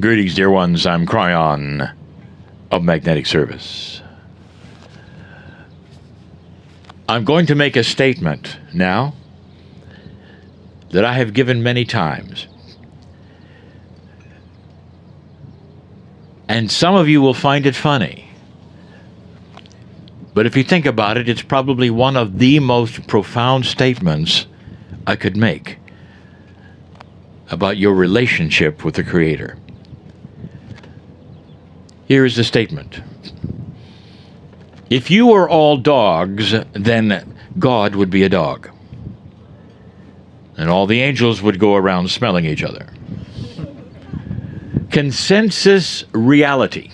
Greetings, dear ones. I'm Kryon of Magnetic Service. I'm going to make a statement now that I have given many times. And some of you will find it funny. But if you think about it, it's probably one of the most profound statements I could make about your relationship with the Creator. Here is the statement. If you were all dogs, then God would be a dog. And all the angels would go around smelling each other. Consensus reality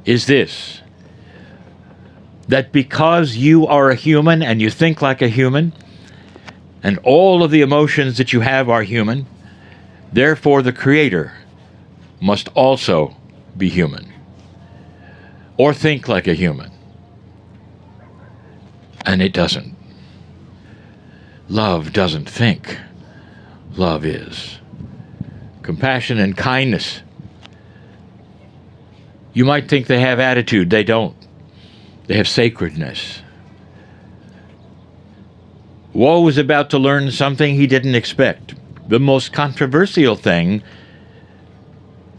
is this: that because you are a human and you think like a human, and all of the emotions that you have are human, therefore the Creator must also be human, or think like a human. And it doesn't. Love doesn't think. Love is. Compassion and kindness. You might think they have attitude. They don't. They have sacredness. Woe was about to learn something he didn't expect. The most controversial thing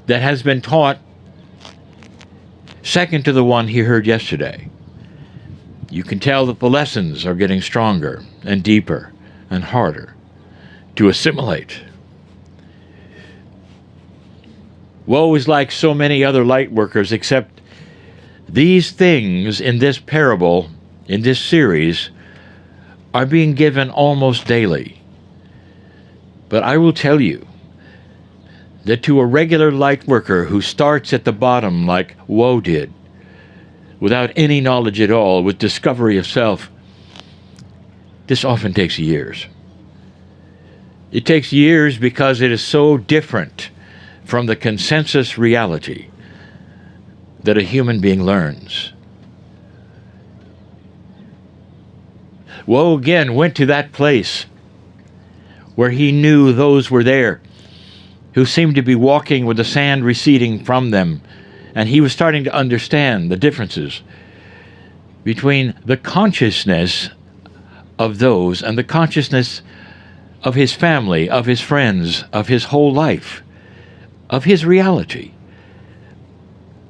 that has been taught, second to the one he heard yesterday. You can tell that the lessons are getting stronger and deeper and harder to assimilate. Woe is like so many other light workers, except these things in this parable, in this series, are being given almost daily. But I will tell you that to a regular light worker who starts at the bottom like Woe did, without any knowledge at all, with discovery of self, this often takes years. It takes years because it is so different from the consensus reality that a human being learns. Woe again went to that place where he knew those were there who seemed to be walking with the sand receding from them, and he was starting to understand the differences between the consciousness of those and the consciousness of his family, of his friends, of his whole life, of his reality.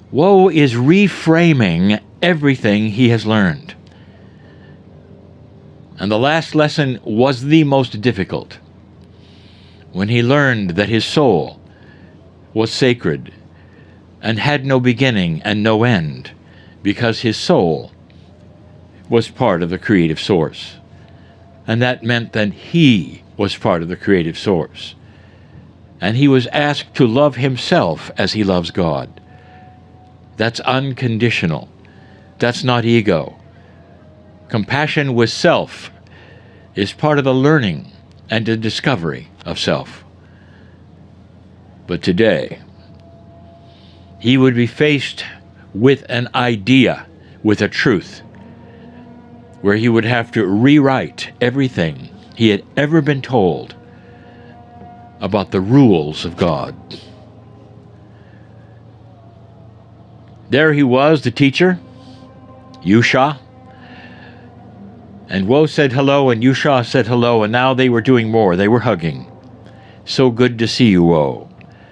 Woe is reframing everything he has learned. And the last lesson was the most difficult, when he learned that his soul was sacred and had no beginning and no end, because his soul was part of the creative source. And that meant that he was part of the creative source. And he was asked to love himself as he loves God. That's unconditional. That's not ego. Compassion with self is part of the learning and the discovery of self. But today, he would be faced with an idea, with a truth, where he would have to rewrite everything he had ever been told about the rules of God. There he was, the teacher, Yusha, and Woe said hello, and Yusha said hello, and now they were doing more. They were hugging. So good to see you, Woe.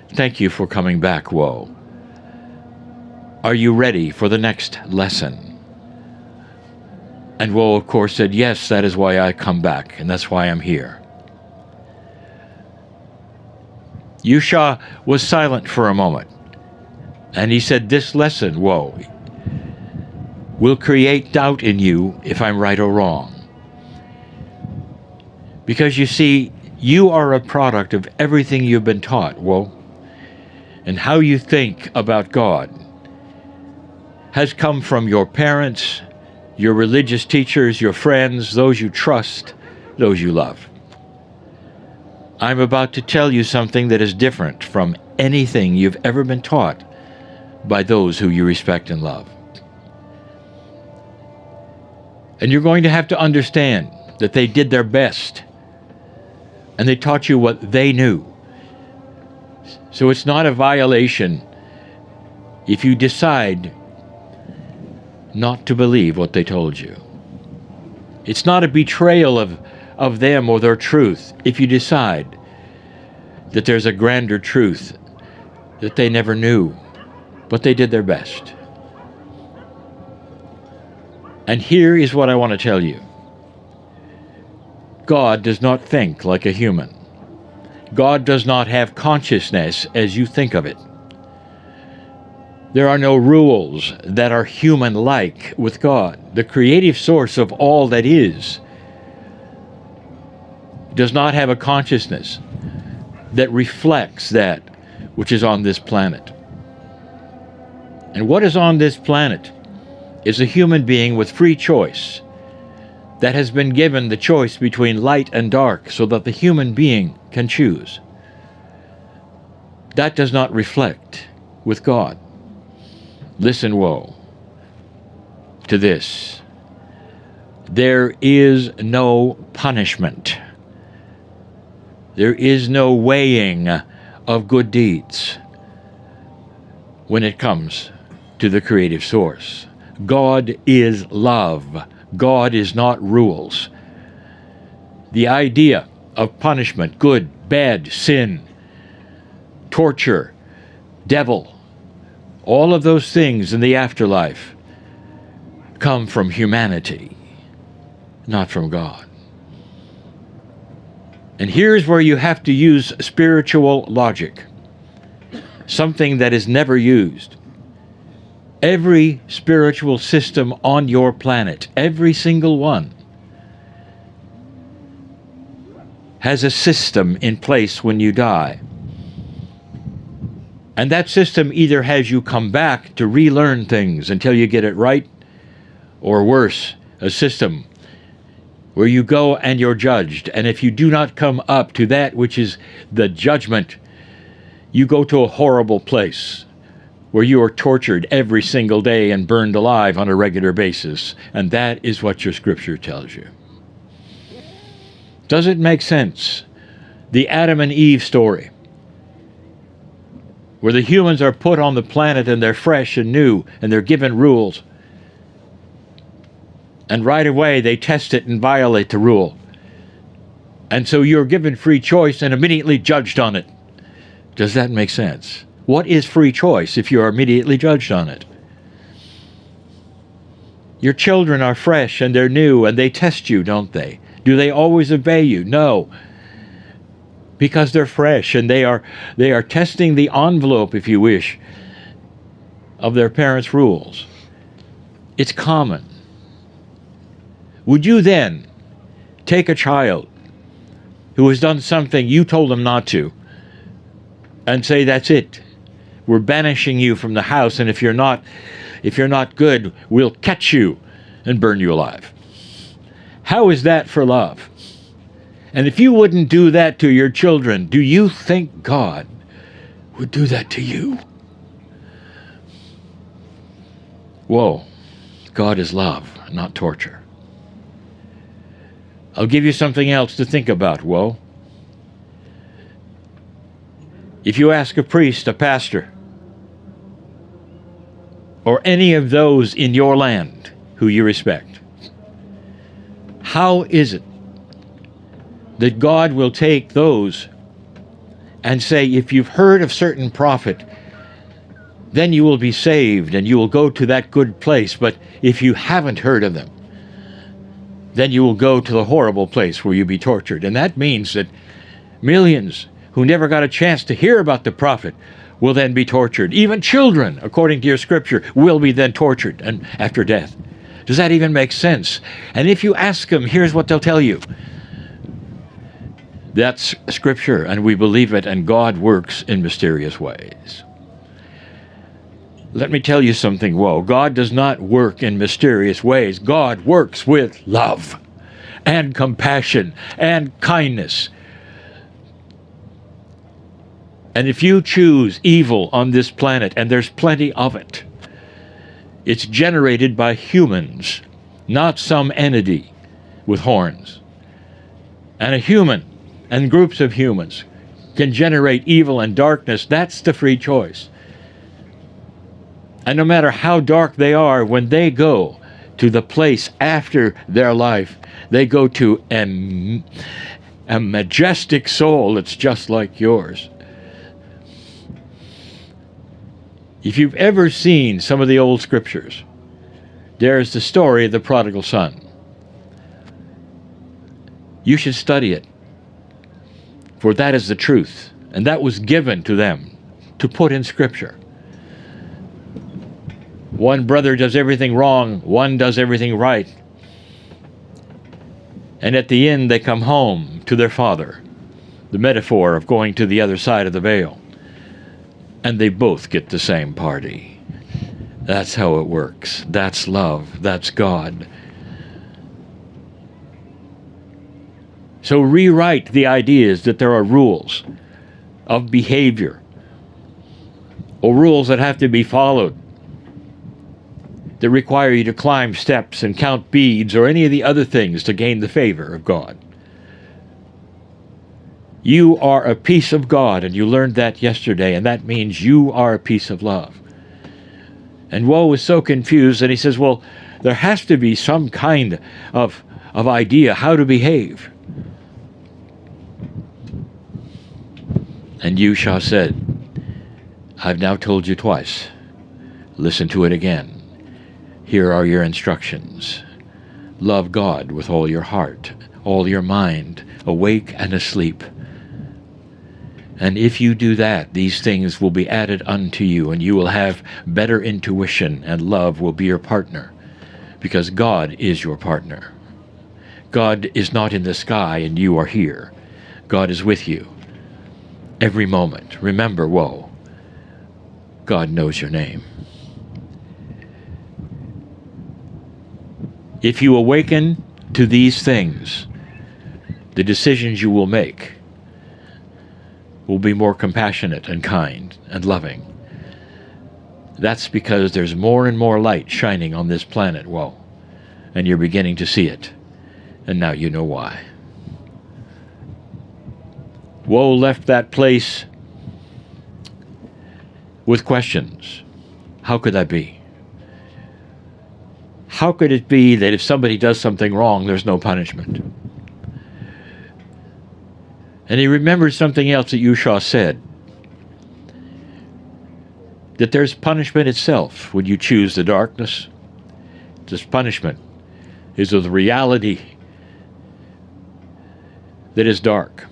Thank you for coming back, Woe. Are you ready for the next lesson? And Woe, of course, said, yes, that is why I come back, and that's why I'm here. Yusha was silent for a moment, and he said, this lesson, Woe, will create doubt in you if I'm right or wrong. Because you see, you are a product of everything you've been taught, Woe. And how you think about God has come from your parents, your religious teachers, your friends, those you trust, those you love. I'm about to tell you something that is different from anything you've ever been taught by those who you respect and love. And you're going to have to understand that they did their best, and they taught you what they knew. So it's not a violation if you decide not to believe what they told you. It's not a betrayal of them or their truth if you decide that there's a grander truth that they never knew, but they did their best. And here is what I want to tell you. God does not think like a human. God does not have consciousness as you think of it. There are no rules that are human-like with God. The creative source of all that is does not have a consciousness that reflects that which is on this planet. And what is on this planet is a human being with free choice that has been given the choice between light and dark so that the human being can choose. That does not reflect with God. Listen, woe, to this. There is no punishment. There is no weighing of good deeds when it comes to the creative source. God is love. God is not rules. The idea of punishment, good, bad, sin, torture, devil, all of those things in the afterlife come from humanity, not from God. And here's where you have to use spiritual logic, something that is never used. Every spiritual system on your planet, every single one, has a system in place when you die. And that system either has you come back to relearn things until you get it right, or worse, a system where you go and you're judged. And if you do not come up to that which is the judgment, you go to a horrible place where you are tortured every single day and burned alive on a regular basis. And that is what your scripture tells you. Does it make sense? The Adam and Eve story, where the humans are put on the planet and they're fresh and new and they're given rules. And right away they test it and violate the rule. And so you're given free choice and immediately judged on it. Does that make sense? What is free choice if you are immediately judged on it? Your children are fresh and they're new and they test you, don't they? Do they always obey you? No. Because they're fresh and they are testing the envelope, if you wish, of their parents' rules. It's common. Would you then take a child who has done something you told them not to and say, that's it, we're banishing you from the house, and if you're not good, we'll catch you and burn you alive? How is that for love? And if you wouldn't do that to your children, do you think God would do that to you? Whoa, God is love, not torture. I'll give you something else to think about, whoa. If you ask a priest, a pastor, or any of those in your land who you respect, how is it that God will take those and say, if you've heard of certain prophet, then you will be saved and you will go to that good place, but if you haven't heard of them, then you will go to the horrible place where you'll be tortured? And that means that millions who never got a chance to hear about the prophet will then be tortured. Even children, according to your scripture, will be then tortured and after death. Does that even make sense? And if you ask them, here's what they'll tell you. That's scripture, and we believe it, and God works in mysterious ways. Let me tell you something, whoa. God does not work in mysterious ways. God works with love and compassion and kindness. And if you choose evil on this planet, and there's plenty of it, it's generated by humans, not some entity with horns. And a human and groups of humans can generate evil and darkness. That's the free choice. And no matter how dark they are, when they go to the place after their life, they go to a majestic soul that's just like yours. If you've ever seen some of the old scriptures, there's the story of the prodigal son. You should study it, for that is the truth, and that was given to them to put in scripture. One brother does everything wrong, one does everything right. And at the end they come home to their father, the metaphor of going to the other side of the veil. And they both get the same party. That's how it works. That's love. That's God. So rewrite the ideas that there are rules of behavior, or rules that have to be followed, that require you to climb steps and count beads or any of the other things to gain the favor of God. You are a piece of God, and you learned that yesterday, and that means you are a piece of love. And Woe was so confused that he says, well, there has to be some kind of idea how to behave. And Yusha said, I've now told you twice. Listen to it again. Here are your instructions. Love God with all your heart, all your mind, awake and asleep. And if you do that, these things will be added unto you, and you will have better intuition, and love will be your partner, because God is your partner. God is not in the sky, and you are here. God is with you every moment. Remember, Woe, God knows your name. If you awaken to these things, the decisions you will make will be more compassionate and kind and loving. That's because there's more and more light shining on this planet, Woe, and you're beginning to see it, and now you know why. Woe left that place with questions. How could that be? How could it be that if somebody does something wrong, there's no punishment? And he remembered something else that Yusha said, that there's punishment itself when you choose the darkness. This punishment is of the reality that is dark,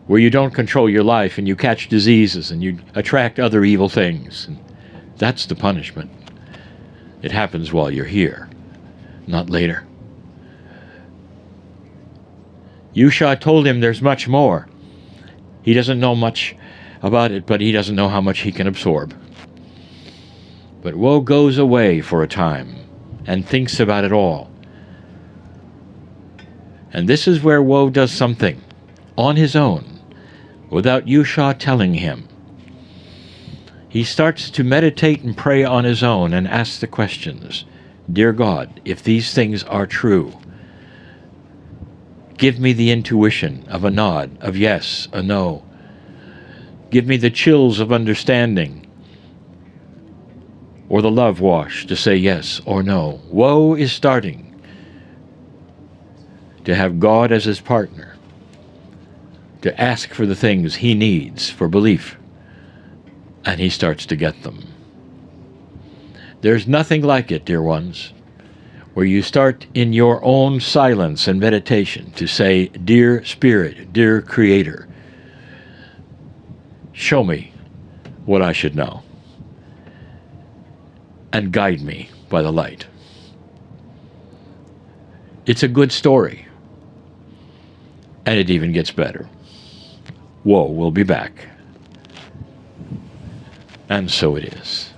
where you don't control your life and you catch diseases and you attract other evil things. And that's the punishment. It happens while you're here, not later. Yusha told him there's much more. He doesn't know much about it, but he doesn't know how much he can absorb. But Woe goes away for a time and thinks about it all. And this is where Woe does something on his own, without Yusha telling him. He starts to meditate and pray on his own and ask the questions. Dear God, if these things are true, give me the intuition of a nod, of yes, a no. Give me the chills of understanding, or the love wash to say yes or no. Woe is starting to have God as his partner, to ask for the things he needs for belief, and he starts to get them. There's nothing like it, dear ones, where you start in your own silence and meditation to say, Dear Spirit, dear Creator, show me what I should know, and guide me by the light. It's a good story, and it even gets better. Woe will be back. And so it is.